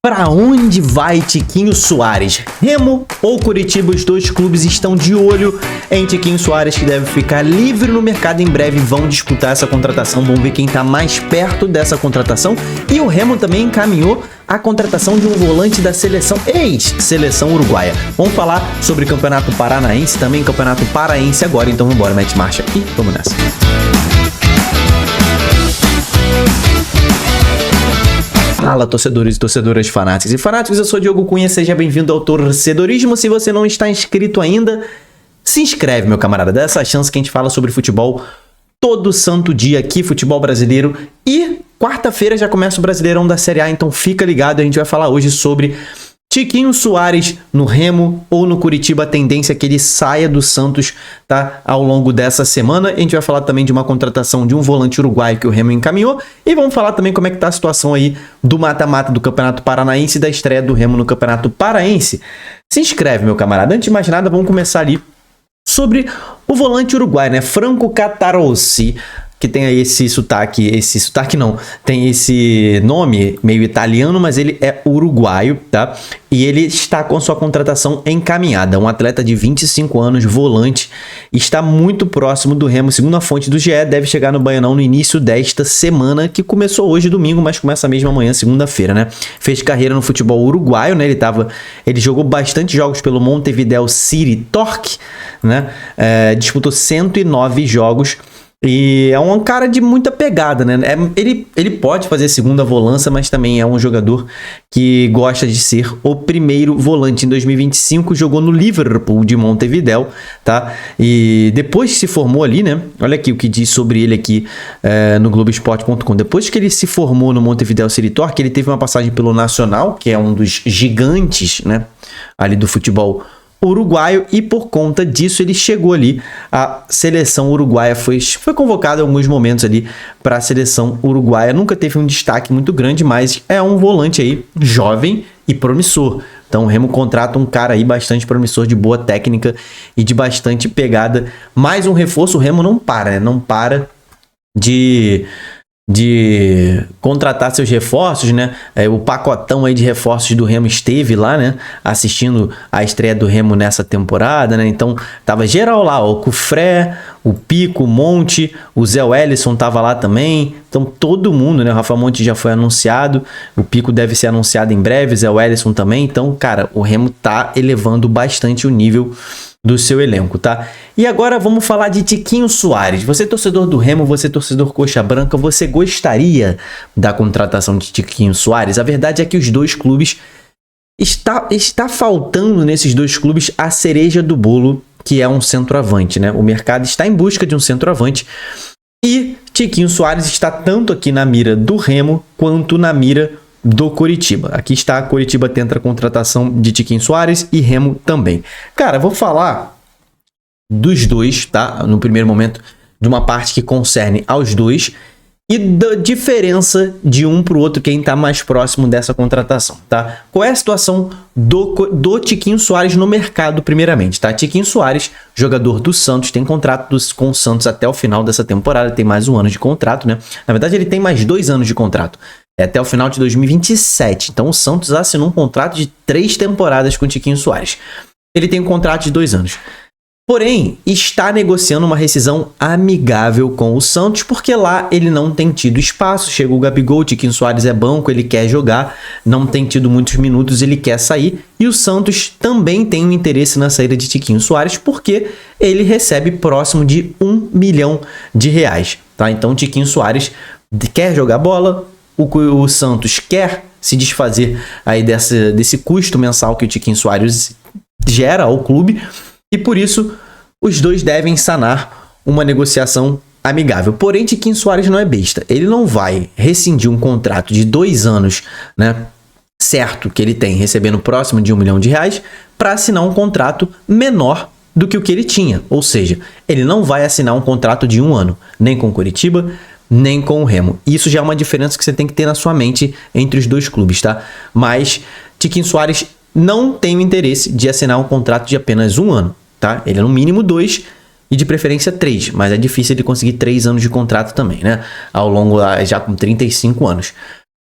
Para onde vai Tiquinho Soares? Remo ou Coritiba? Os dois clubes estão de olho em Tiquinho Soares, que deve ficar livre no mercado em breve. Vão disputar essa contratação. Vamos ver quem está mais perto dessa contratação. E o Remo também encaminhou a contratação de um volante da seleção, ex-seleção uruguaia. Vamos falar sobre Campeonato Paranaense, também Campeonato Paraense agora. Então vamos embora, mete marcha e vamos nessa. Fala, torcedores e torcedoras fanáticos e fanáticos, eu sou Diogo Cunha, seja bem-vindo ao Torcedorismo. Se você não está inscrito ainda, se inscreve, meu camarada, dá essa chance que a gente fala sobre futebol todo santo dia aqui, futebol brasileiro. E quarta-feira já começa o Brasileirão da Série A, então fica ligado, a gente vai falar hoje sobre Tiquinho Soares no Remo ou no Coritiba. A tendência é que ele saia do Santos, tá? Ao longo dessa semana. A gente vai falar também de uma contratação de um volante uruguaio que o Remo encaminhou. E vamos falar também como é que tá a situação aí do mata-mata do Campeonato Paranaense e da estreia do Remo no Campeonato Paraense. Se inscreve, meu camarada. Antes de mais nada, vamos começar ali sobre o volante uruguaio, né? Franco Catarossi, que tem aí esse sotaque não, tem esse nome meio italiano, mas ele é uruguaio, tá? E ele está com sua contratação encaminhada. Um atleta de 25 anos, volante, está muito próximo do Remo. Segundo a fonte do GE, deve chegar no Baianão no início desta semana, que começou hoje, domingo, mas começa mesmo amanhã, segunda-feira, né? Fez carreira no futebol uruguaio, né? Ele jogou bastante jogos pelo Montevideo City Torque, né? Disputou 109 jogos. E é um cara de muita pegada, né? Ele pode fazer segunda volância, mas também é um jogador que gosta de ser o primeiro volante. Em 2025 jogou no Liverpool de Montevideo, tá? E depois que se formou ali, né? Olha aqui o que diz sobre ele aqui no Globoesporte.com. Depois que ele se formou no Montevideo City Torque, ele teve uma passagem pelo Nacional, que é um dos gigantes, né? Ali do futebol uruguaio, e por conta disso ele chegou ali à seleção uruguaia, foi convocado em alguns momentos ali para a seleção uruguaia. Nunca teve um destaque muito grande, mas é um volante aí jovem e promissor. Então o Remo contrata um cara aí bastante promissor, de boa técnica e de bastante pegada. Mais um reforço. O Remo não para, né? Não para de contratar seus reforços, né? O pacotão aí de reforços do Remo esteve lá, né? Assistindo a estreia do Remo nessa temporada, né? Então tava geral lá, ó, o Cufré, o Pico, o Monte, o Zé Wellison tava lá também. Então todo mundo, né? O Rafa Monte já foi anunciado, o Pico deve ser anunciado em breve, o Zé Wellison também. Então, cara, o Remo tá elevando bastante o nível do seu elenco, tá? E agora vamos falar de Tiquinho Soares. Você torcedor do Remo, você torcedor coxa branca, você gostaria da contratação de Tiquinho Soares? A verdade é que os dois clubes, está faltando nesses dois clubes a cereja do bolo, que é um centroavante, né? O mercado está em busca de um centroavante e Tiquinho Soares está tanto aqui na mira do Remo quanto na mira do Coritiba. Aqui está, a Coritiba tenta a contratação de Tiquinho Soares e Remo também. Cara, vou falar dos dois, tá? No primeiro momento, de uma parte que concerne aos dois e da diferença de um para o outro, quem está mais próximo dessa contratação, tá? Qual é a situação do Tiquinho Soares no mercado, primeiramente, tá? Tiquinho Soares, jogador do Santos, tem contrato com o Santos até o final dessa temporada, tem mais um ano de contrato, né? Na verdade, ele tem mais 2 anos de contrato. Até o final de 2027. Então o Santos assinou um contrato de 3 temporadas com o Tiquinho Soares. Ele tem um contrato de 2 anos. Porém, está negociando uma rescisão amigável com o Santos, porque lá ele não tem tido espaço. Chegou o Gabigol, o Tiquinho Soares é banco, ele quer jogar, não tem tido muitos minutos, ele quer sair. E o Santos também tem um interesse na saída de Tiquinho Soares, porque ele recebe próximo de R$1 milhão. Tá? Então o Tiquinho Soares quer jogar bola. O Santos quer se desfazer aí desse custo mensal que o Tiquinho Soares gera ao clube, e por isso os dois devem sanar uma negociação amigável. Porém, Tiquinho Soares não é besta. Ele não vai rescindir um contrato de 2 anos, né, certo, que ele tem, recebendo próximo de R$1 milhão, para assinar um contrato menor do que o que ele tinha. Ou seja, ele não vai assinar um contrato de 1 ano, nem com o Coritiba, nem com o Remo. Isso já é uma diferença que você tem que ter na sua mente entre os dois clubes, tá? Mas Tiquinho Soares não tem o interesse de assinar um contrato de apenas 1 ano, tá? Ele é no mínimo 2 e de preferência 3, mas é difícil ele conseguir 3 anos de contrato também, né? Ao longo, já com 35 anos.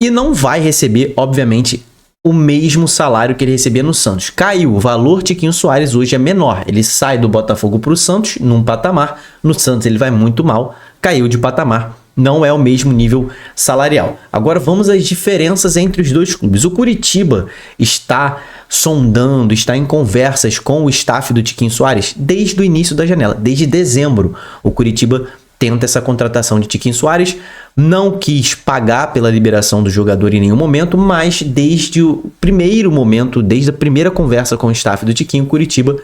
E não vai receber, obviamente, o mesmo salário que ele recebia no Santos. Caiu, o valor Tiquinho Soares hoje é menor. Ele sai do Botafogo para o Santos num patamar, no Santos ele vai muito mal, caiu de patamar, não é o mesmo nível salarial. Agora vamos às diferenças entre os dois clubes. O Coritiba está sondando, está em conversas com o staff do Tiquinho Soares desde o início da janela, desde dezembro. O Coritiba tenta essa contratação de Tiquinho Soares, não quis pagar pela liberação do jogador em nenhum momento, mas desde o primeiro momento, desde a primeira conversa com o staff do Tiquinho, Coritiba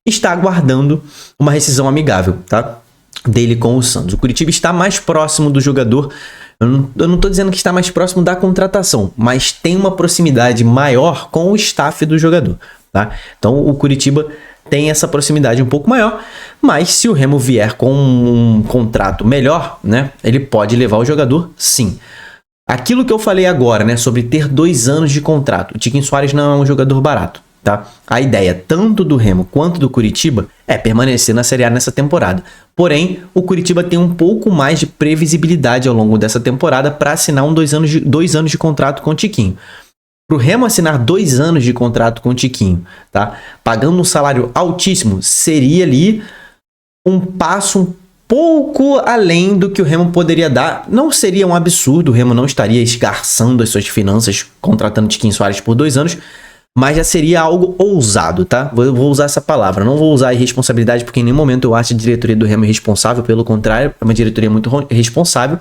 está aguardando uma rescisão amigável, tá? Dele com o Santos. O Coritiba está mais próximo do jogador, eu não estou dizendo que está mais próximo da contratação, mas tem uma proximidade maior com o staff do jogador, tá? Então o Coritiba tem essa proximidade um pouco maior, mas se o Remo vier com um contrato melhor, né, ele pode levar o jogador, sim. Aquilo que eu falei agora, né, sobre ter 2 anos de contrato, o Tiquinho Soares não é um jogador barato, tá? A ideia tanto do Remo quanto do Coritiba é permanecer na Série A nessa temporada. Porém, o Coritiba tem um pouco mais de previsibilidade ao longo dessa temporada para assinar 2 anos de contrato com o Tiquinho. Para o Remo assinar 2 anos de contrato com o Tiquinho, tá? Pagando um salário altíssimo, seria ali um passo um pouco além do que o Remo poderia dar. Não seria um absurdo, o Remo não estaria esgarçando as suas finanças contratando Tiquinho Soares por 2 anos, mas já seria algo ousado, tá? Vou usar essa palavra, não vou usar irresponsabilidade, porque em nenhum momento eu acho a diretoria do Remo irresponsável, pelo contrário, é uma diretoria muito responsável,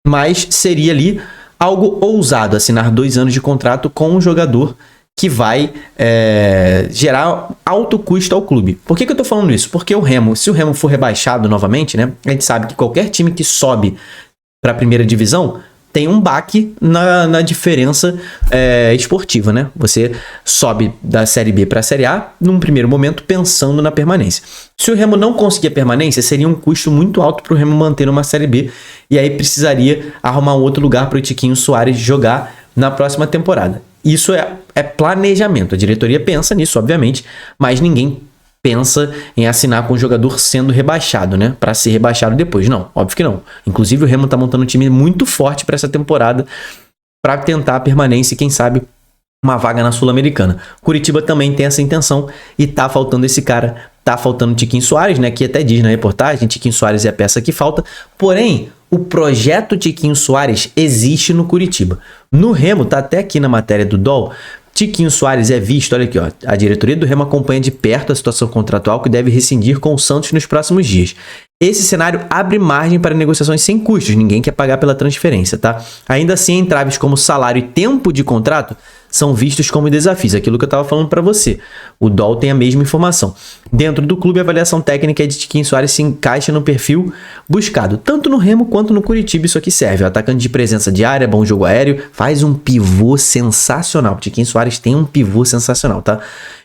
mas seria ali algo ousado, assinar 2 anos de contrato com um jogador que vai gerar alto custo ao clube. Por que eu tô falando isso? Porque o Remo, se o Remo for rebaixado novamente, né, a gente sabe que qualquer time que sobe para a primeira divisão tem um baque na diferença esportiva, né? Você sobe da Série B para a Série A num primeiro momento pensando na permanência. Se o Remo não conseguir a permanência, seria um custo muito alto para o Remo manter uma Série B e aí precisaria arrumar um outro lugar para o Tiquinho Soares jogar na próxima temporada. Isso é planejamento. A diretoria pensa nisso, obviamente, mas ninguém pensa em assinar com o jogador sendo rebaixado, né? Para ser rebaixado depois. Não, óbvio que não. Inclusive o Remo tá montando um time muito forte para essa temporada para tentar a permanência e quem sabe uma vaga na Sul-Americana. Curitiba também tem essa intenção e tá faltando esse cara, tá faltando o Tiquinho Soares, né? Que até diz na reportagem, Tiquinho Soares é a peça que falta. Porém, o projeto Tiquinho Soares existe no Curitiba. No Remo, tá até aqui na matéria do DOL, Tiquinho Soares é visto, olha aqui, ó, a diretoria do Remo acompanha de perto a situação contratual que deve rescindir com o Santos nos próximos dias. Esse cenário abre margem para negociações sem custos, ninguém quer pagar pela transferência, tá? Ainda assim, entraves como salário e tempo de contrato são vistos como desafios, aquilo que eu estava falando para você. O DOL tem a mesma informação. Dentro do clube, a avaliação técnica de Tiquinho Soares se encaixa no perfil buscado, tanto no Remo quanto no Curitiba, isso aqui serve. O atacante de presença diária, bom jogo aéreo, faz um pivô sensacional. Tiquinho Soares tem um pivô sensacional, tá?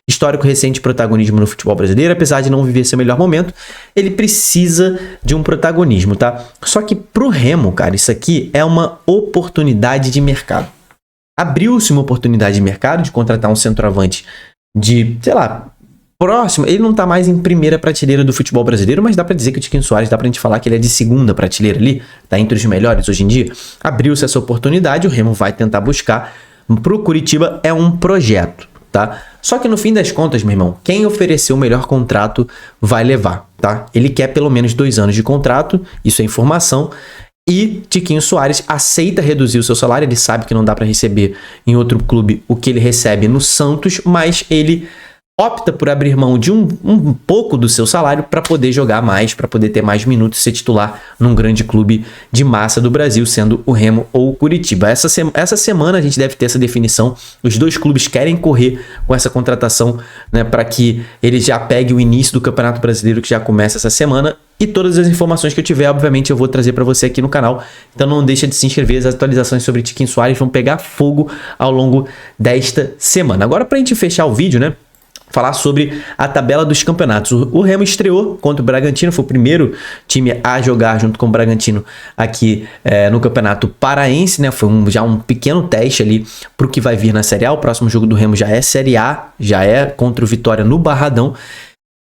Histórico recente de protagonismo no futebol brasileiro, apesar de não viver seu melhor momento, ele precisa de um protagonismo, tá? Só que pro Remo, cara, isso aqui é uma oportunidade de mercado. Abriu-se uma oportunidade de mercado de contratar um centroavante de, sei lá, próximo. Ele não tá mais em primeira prateleira do futebol brasileiro, mas dá pra dizer que o Tiquinho Soares, dá pra gente falar que ele é de segunda prateleira ali, tá entre os melhores hoje em dia. Abriu-se essa oportunidade, o Remo vai tentar buscar. Pro Curitiba é um projeto, tá? Só que no fim das contas, meu irmão, quem oferecer o melhor contrato vai levar, tá? Ele quer pelo menos 2 anos de contrato, isso é informação. E Tiquinho Soares aceita reduzir o seu salário, ele sabe que não dá para receber em outro clube o que ele recebe no Santos, mas ele opta por abrir mão de um pouco do seu salário para poder jogar mais, para poder ter mais minutos e ser titular num grande clube de massa do Brasil, sendo o Remo ou o Curitiba. Essa semana a gente deve ter essa definição. Os dois clubes querem correr com essa contratação, né, para que ele já pegue o início do Campeonato Brasileiro, que já começa essa semana. E todas as informações que eu tiver, obviamente, eu vou trazer para você aqui no canal. Então não deixa de se inscrever, as atualizações sobre Tiquinho Soares vão pegar fogo ao longo desta semana. Agora, para a gente fechar o vídeo, né? Falar sobre a tabela dos campeonatos. O Remo estreou contra o Bragantino, foi o primeiro time a jogar junto com o Bragantino aqui no Campeonato Paraense, né? Foi já um pequeno teste ali para o que vai vir na Série A. O próximo jogo do Remo já é Série A, já é contra o Vitória no Barradão.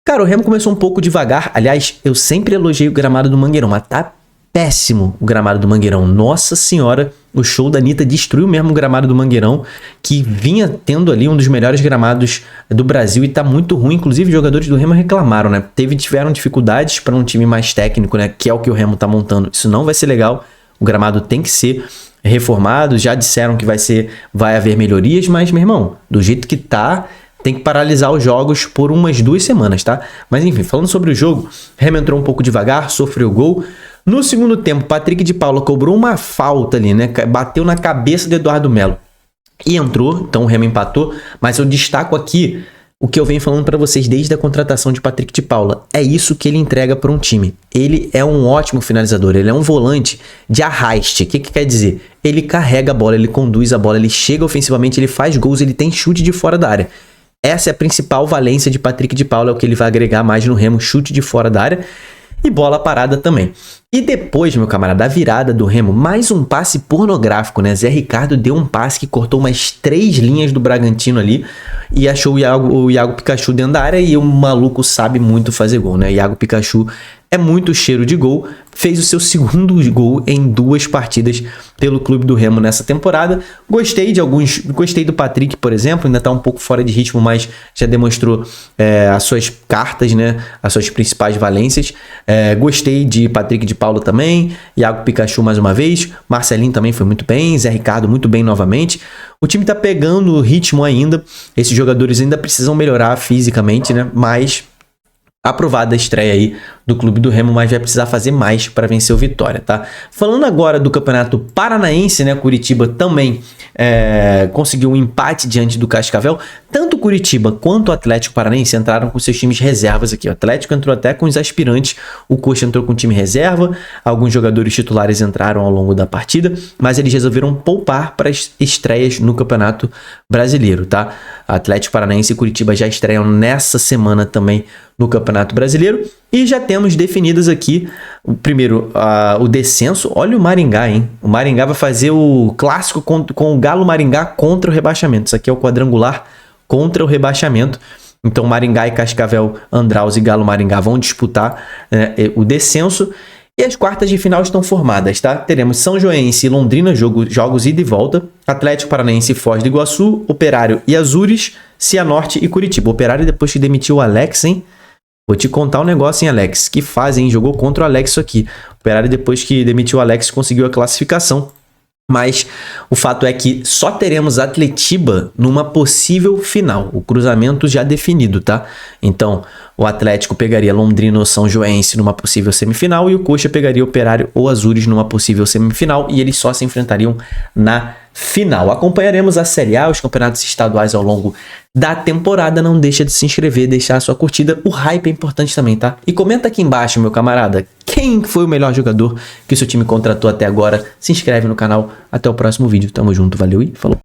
Cara, o Remo começou um pouco devagar. Aliás, eu sempre elogiei o gramado do Mangueirão, mas tá péssimo o gramado do Mangueirão. Nossa senhora, o show da Anitta destruiu mesmo o gramado do Mangueirão, que vinha tendo ali um dos melhores gramados do Brasil e tá muito ruim. Inclusive, os jogadores do Remo reclamaram, né? Tiveram dificuldades para um time mais técnico, né? Que é o que o Remo tá montando. Isso não vai ser legal. O gramado tem que ser reformado. Já disseram que vai haver melhorias, mas, meu irmão, do jeito que tá, tem que paralisar os jogos por umas 2 semanas, tá? Mas enfim, falando sobre o jogo, Remo entrou um pouco devagar, sofreu gol. No segundo tempo, Patrick de Paula cobrou uma falta ali, né? Bateu na cabeça do Eduardo Melo e entrou, então o Remo empatou. Mas eu destaco aqui o que eu venho falando para vocês desde a contratação de Patrick de Paula. É isso que ele entrega para um time. Ele é um ótimo finalizador, ele é um volante de arraste. O que quer dizer? Ele carrega a bola, ele conduz a bola, ele chega ofensivamente, ele faz gols, ele tem chute de fora da área. Essa é a principal valência de Patrick de Paula, é o que ele vai agregar mais no Remo, chute de fora da área e bola parada também. E depois, meu camarada, a virada do Remo, mais um passe pornográfico, né? Zé Ricardo deu um passe que cortou umas 3 linhas do Bragantino ali e achou o Iago Pikachu dentro da área, e o maluco sabe muito fazer gol, né? Iago Pikachu é muito cheiro de gol, fez o seu segundo gol em 2 partidas pelo clube do Remo nessa temporada. Gostei do Patrick, por exemplo, ainda tá um pouco fora de ritmo, mas já demonstrou as suas cartas, né? As suas principais valências. Gostei de Patrick de Paula também, Iago Pikachu mais uma vez, Marcelinho também foi muito bem, Zé Ricardo muito bem novamente. O time tá pegando o ritmo ainda, esses jogadores ainda precisam melhorar fisicamente, né? Mas aprovada a estreia aí do clube do Remo, mas vai precisar fazer mais para vencer o Vitória, tá? Falando agora do Campeonato Paranaense, né? Curitiba também conseguiu um empate diante do Cascavel. Tanto Curitiba quanto o Atlético Paranaense entraram com seus times reservas aqui. O Atlético entrou até com os aspirantes, o Coxa entrou com o time reserva, alguns jogadores titulares entraram ao longo da partida, mas eles resolveram poupar para as estreias no Campeonato Brasileiro, tá? Atlético Paranaense e Curitiba já estreiam nessa semana também no Campeonato Brasileiro. E já temos definidas aqui, primeiro, o descenso. Olha o Maringá, hein? O Maringá vai fazer o clássico com o Galo Maringá contra o rebaixamento. Isso aqui é o quadrangular contra o rebaixamento. Então, Maringá e Cascavel, Andraus e Galo Maringá vão disputar o descenso. E as quartas de final estão formadas, tá? Teremos São Joense e Londrina, jogos ida e volta. Atlético Paranaense e Foz do Iguaçu. Operário e Azures. Cianorte e Curitiba. Operário depois que demitiu o Alex, hein? Vou te contar um negócio, hein, Alex? Que fase, hein? Jogou contra o Alex isso aqui. O Operário, depois que demitiu o Alex, conseguiu a classificação. Mas o fato é que só teremos Atletiba numa possível final. O cruzamento já definido, tá? Então, o Atlético pegaria Londrina ou São Joense numa possível semifinal e o Coxa pegaria Operário ou Azures numa possível semifinal, e eles só se enfrentariam na final. Acompanharemos a Série A, os campeonatos estaduais ao longo da temporada. Não deixa de se inscrever, deixar a sua curtida. O hype é importante também, tá? E comenta aqui embaixo, meu camarada, quem foi o melhor jogador que o seu time contratou até agora. Se inscreve no canal. Até o próximo vídeo. Tamo junto, valeu e falou.